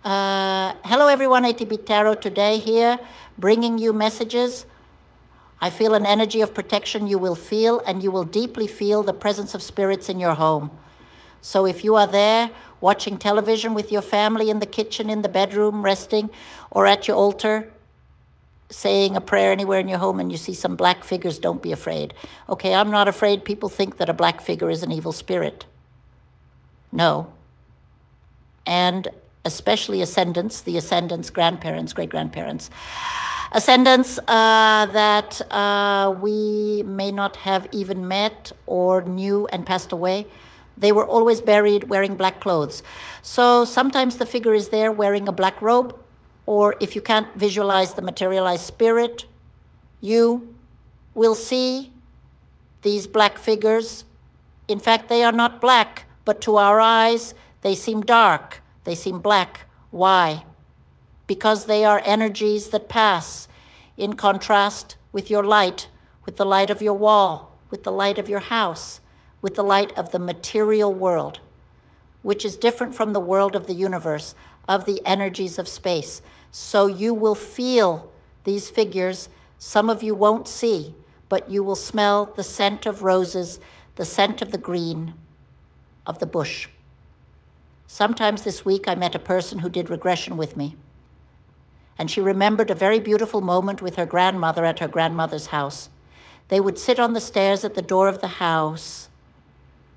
Hello everyone, ATB Tarot today here, bringing you messages. I feel an energy of protection you will feel, and you will deeply feel the presence of spirits in your home. So if you are there watching television with your family in the kitchen, in the bedroom, resting, or at your altar, saying a prayer anywhere in your home, and you see some black figures, don't be afraid. Okay, I'm not afraid. People think that a black figure is an evil spirit. No. And especially ascendants, the ascendants, grandparents, great-grandparents. Ascendants that we may not have even met or knew and passed away. They were always buried wearing black clothes. So sometimes the figure is there wearing a black robe, or if you can't visualize the materialized spirit, you will see these black figures. In fact, they are not black, but to our eyes, they seem dark, they seem black. Why? Because they are energies that pass in contrast with your light, with the light of your wall, with the light of your house, with the light of the material world, which is different from the world of the universe, of the energies of space. So you will feel these figures. Some of you won't see, but you will smell the scent of roses, the scent of the green of the bush. Sometimes this week I met a person who did regression with me, and she remembered a very beautiful moment with her grandmother at her grandmother's house. They would sit on the stairs at the door of the house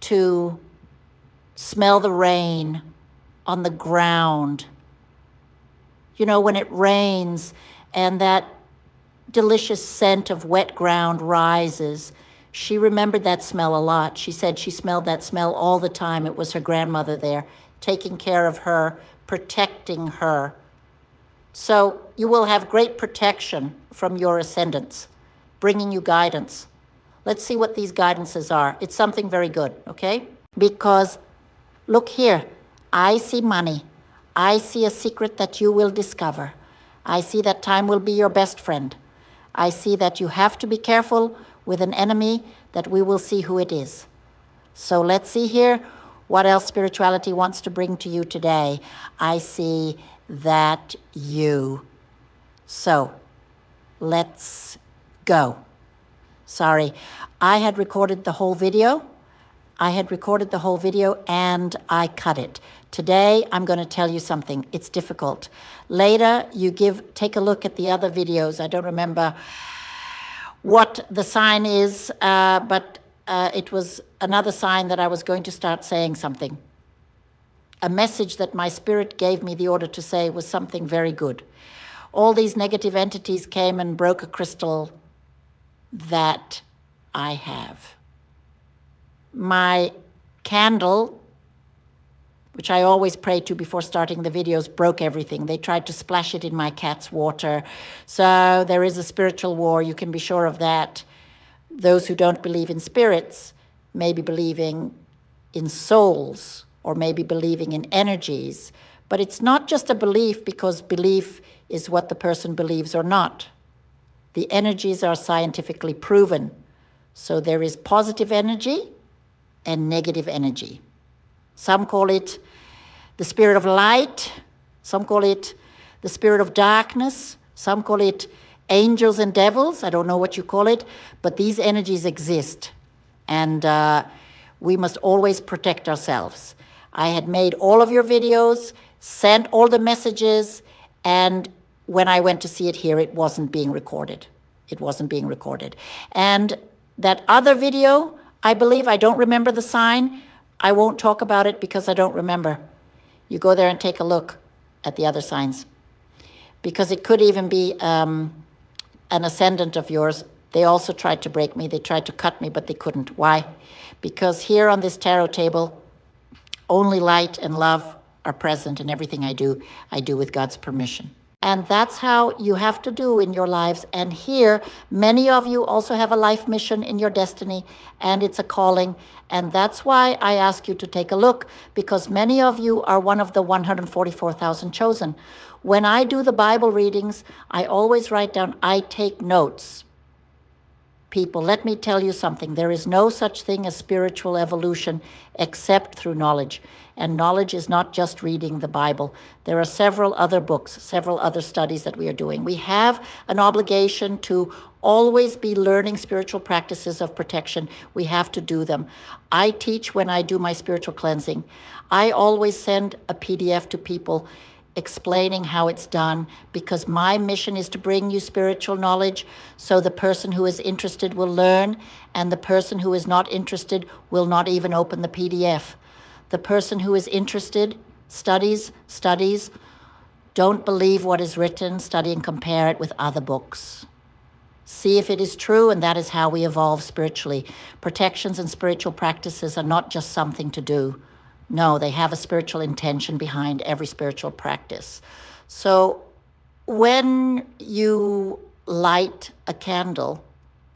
to smell the rain on the ground. You know, when it rains and that delicious scent of wet ground rises. She remembered that smell a lot. She said she smelled that smell all the time. It was her grandmother there, taking care of her, protecting her. So you will have great protection from your ascendants, bringing you guidance. Let's see what these guidances are. It's something very good, okay? Because look here, I see money. I see a secret that you will discover. I see that time will be your best friend. I see that you have to be careful with an enemy, that we will see who it is. So let's see here what else spirituality wants to bring to you today. I see that you. So let's go. Sorry, I had recorded the whole video. And I cut it. Today, I'm going to tell you something. It's difficult. Later, take a look at the other videos. I don't remember what the sign is, but it was another sign that I was going to start saying something. A message that my spirit gave me the order to say was something very good. All these negative entities came and broke a crystal that I have. My candle, which I always pray to before starting the videos, broke everything. They tried to splash it in my cat's water. So there is a spiritual war, you can be sure of that. Those who don't believe in spirits may be believing in souls, or maybe believing in energies. But it's not just a belief, because belief is what the person believes or not. The energies are scientifically proven. So there is positive energy and negative energy. Some call it the spirit of light. Some call it the spirit of darkness. Some call it angels and devils. I don't know what you call it, but these energies exist. And we must always protect ourselves. I had made all of your videos, sent all the messages, and when I went to see it here, it wasn't being recorded. And that other video, I believe, I don't remember the sign. I won't talk about it because I don't remember. You go there and take a look at the other signs. Because it could even be an ascendant of yours. They also tried to break me. They tried to cut me, but they couldn't. Why? Because here on this tarot table, only light and love are present in everything I do with God's permission. And that's how you have to do in your lives. And here, many of you also have a life mission in your destiny, and it's a calling. And that's why I ask you to take a look, because many of you are one of the 144,000 chosen. When I do the Bible readings, I always write down, I take notes. people. Let me tell you something. There is no such thing as spiritual evolution except through knowledge. And knowledge is not just reading the Bible. There are several other books, several other studies that we are doing. We have an obligation to always be learning spiritual practices of protection. We have to do them. I teach when I do my spiritual cleansing. I always send a PDF to people explaining how it's done, because my mission is to bring you spiritual knowledge, so the person who is interested will learn, and the person who is not interested will not even open the PDF. The person who is interested studies, don't believe what is written, study and compare it with other books. See if it is true, and that is how we evolve spiritually. Protections and spiritual practices are not just something to do. No, they have a spiritual intention behind every spiritual practice. So when you light a candle,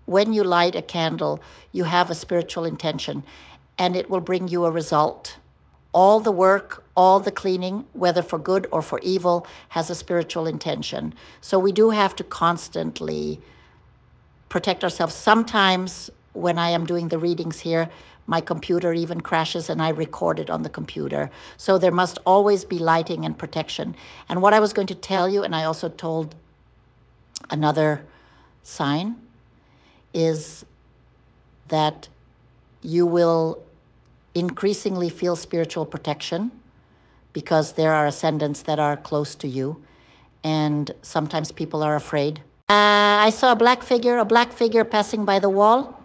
you have a spiritual intention, and it will bring you a result. All the work, all the cleaning, whether for good or for evil, has a spiritual intention. So we do have to constantly protect ourselves. Sometimes when I am doing the readings here, my computer even crashes and I record it on the computer. So there must always be lighting and protection. And what I was going to tell you, and I also told another sign, is that you will increasingly feel spiritual protection because there are ascendants that are close to you, and sometimes people are afraid. I saw a black figure passing by the wall.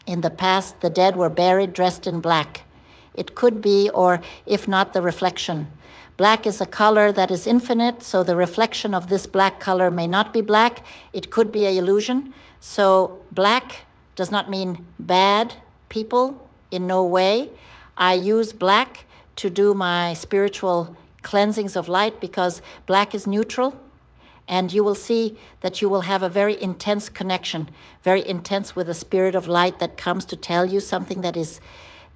In the past, the dead were buried dressed in black. It could be, or if not, the reflection. Black is a color that is infinite, so the reflection of this black color may not be black. It could be an illusion. So black does not mean bad people, in no way. I use black to do my spiritual cleansings of light because black is neutral. And you will see that you will have a very intense connection, very intense with a spirit of light that comes to tell you something that is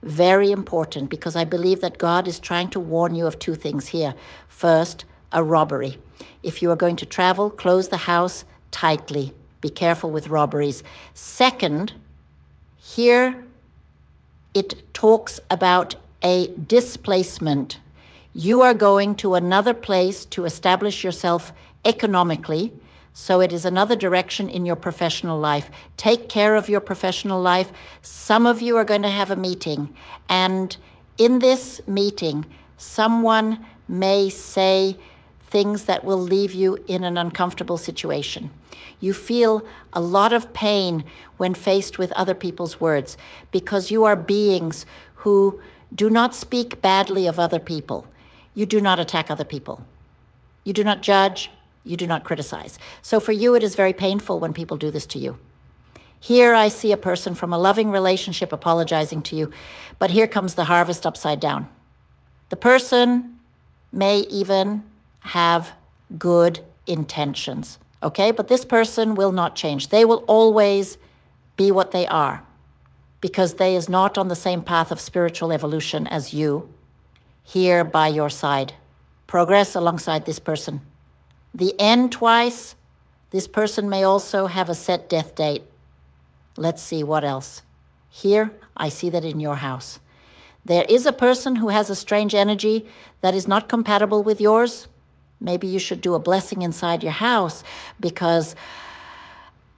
very important, because I believe that God is trying to warn you of two things here. First, a robbery. If you are going to travel, close the house tightly. Be careful with robberies. Second, here it talks about a displacement. You are going to another place to establish yourself economically, so it is another direction in your professional life. Take care of your professional life. Some of you are going to have a meeting, and in this meeting, someone may say things that will leave you in an uncomfortable situation. You feel a lot of pain when faced with other people's words, because you are beings who do not speak badly of other people. You do not attack other people. You do not judge. You do not criticize. So for you, it is very painful when people do this to you. Here I see a person from a loving relationship apologizing to you, but here comes the harvest upside down. The person may even have good intentions, okay? But this person will not change. They will always be what they are, because they is not on the same path of spiritual evolution as you, here by your side. Progress alongside this person. The end twice. This person may also have a set death date. Let's see what else. Here, I see that in your house. There is a person who has a strange energy that is not compatible with yours. Maybe you should do a blessing inside your house, because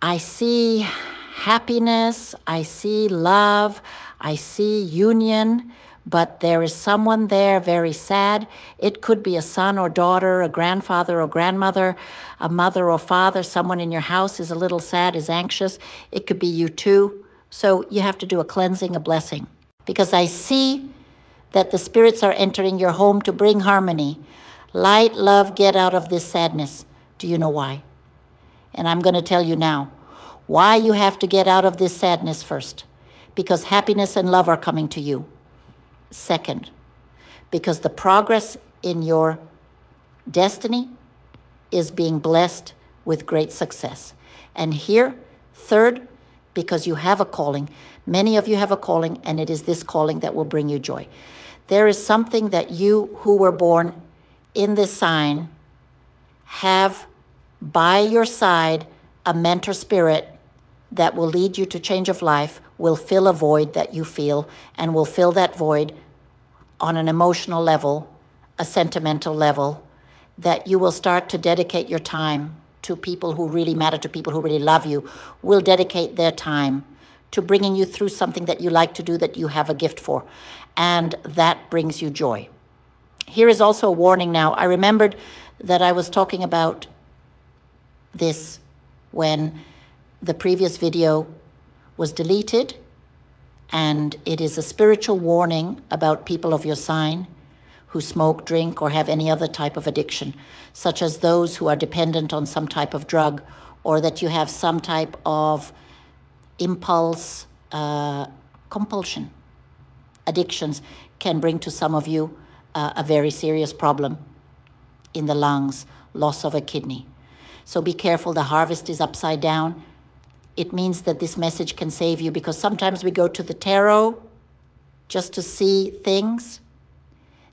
I see happiness, I see love, I see union, but there is someone there very sad. It could be a son or daughter, a grandfather or grandmother, a mother or father. Someone in your house is a little sad, is anxious. It could be you too. So you have to do a cleansing, a blessing. Because I see that the spirits are entering your home to bring harmony. Light, love, get out of this sadness. Do you know why? And I'm going to tell you now why you have to get out of this sadness first. Because happiness and love are coming to you. Second, because the progress in your destiny is being blessed with great success. And here, third, because you have a calling. Many of you have a calling, and it is this calling that will bring you joy. There is something that you who were born in this sign have by your side, a mentor spirit that will lead you to change of life will fill a void that you feel, and will fill that void on an emotional level, a sentimental level, that you will start to dedicate your time to people who really matter, to people who really love you, will dedicate their time to bringing you through something that you like to do, that you have a gift for, and that brings you joy. Here is also a warning now. I remembered that I was talking about this when the previous video was deleted, and it is a spiritual warning about people of your sign who smoke, drink, or have any other type of addiction, such as those who are dependent on some type of drug, or that you have some type of impulse, compulsion. Addictions can bring to some of you a very serious problem in the lungs, loss of a kidney. So be careful, the harvest is upside down. It means that this message can save you, because sometimes we go to the tarot just to see things.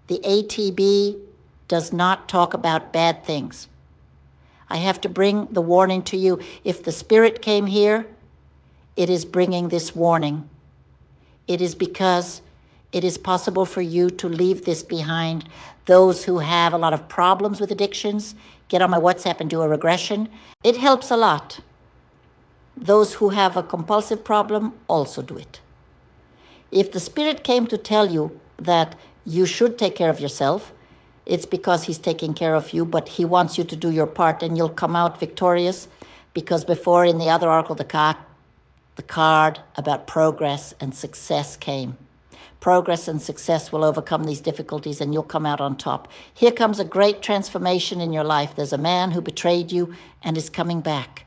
The ATB does not talk about bad things. I have to bring the warning to you. If the Spirit came here, it is bringing this warning. It is because it is possible for you to leave this behind. Those who have a lot of problems with addictions, get on my WhatsApp and do a regression. It helps a lot. Those who have a compulsive problem also do it. If the Spirit came to tell you that you should take care of yourself, it's because He's taking care of you, but He wants you to do your part, and you'll come out victorious, because before, in the other oracle, the card about progress and success came. Progress and success will overcome these difficulties, and you'll come out on top. Here comes a great transformation in your life. There's a man who betrayed you and is coming back.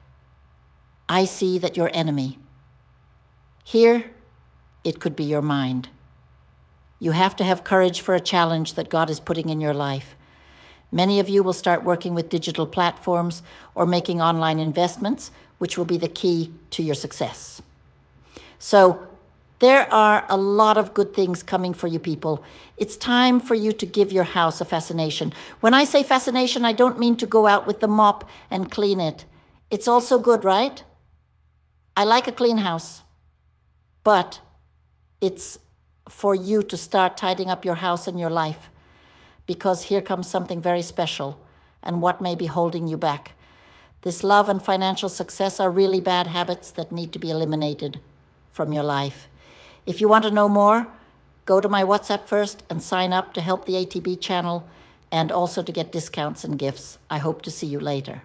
I see that your enemy. Here, it could be your mind. You have to have courage for a challenge that God is putting in your life. Many of you will start working with digital platforms or making online investments, which will be the key to your success. So there are a lot of good things coming for you people. It's time for you to give your house a fascination. When I say fascination, I don't mean to go out with the mop and clean it. It's also good, right? I like a clean house, but it's for you to start tidying up your house and your life, because here comes something very special, and what may be holding you back. This love and financial success are really bad habits that need to be eliminated from your life. If you want to know more, go to my WhatsApp first and sign up to help the ATB channel, and also to get discounts and gifts. I hope to see you later.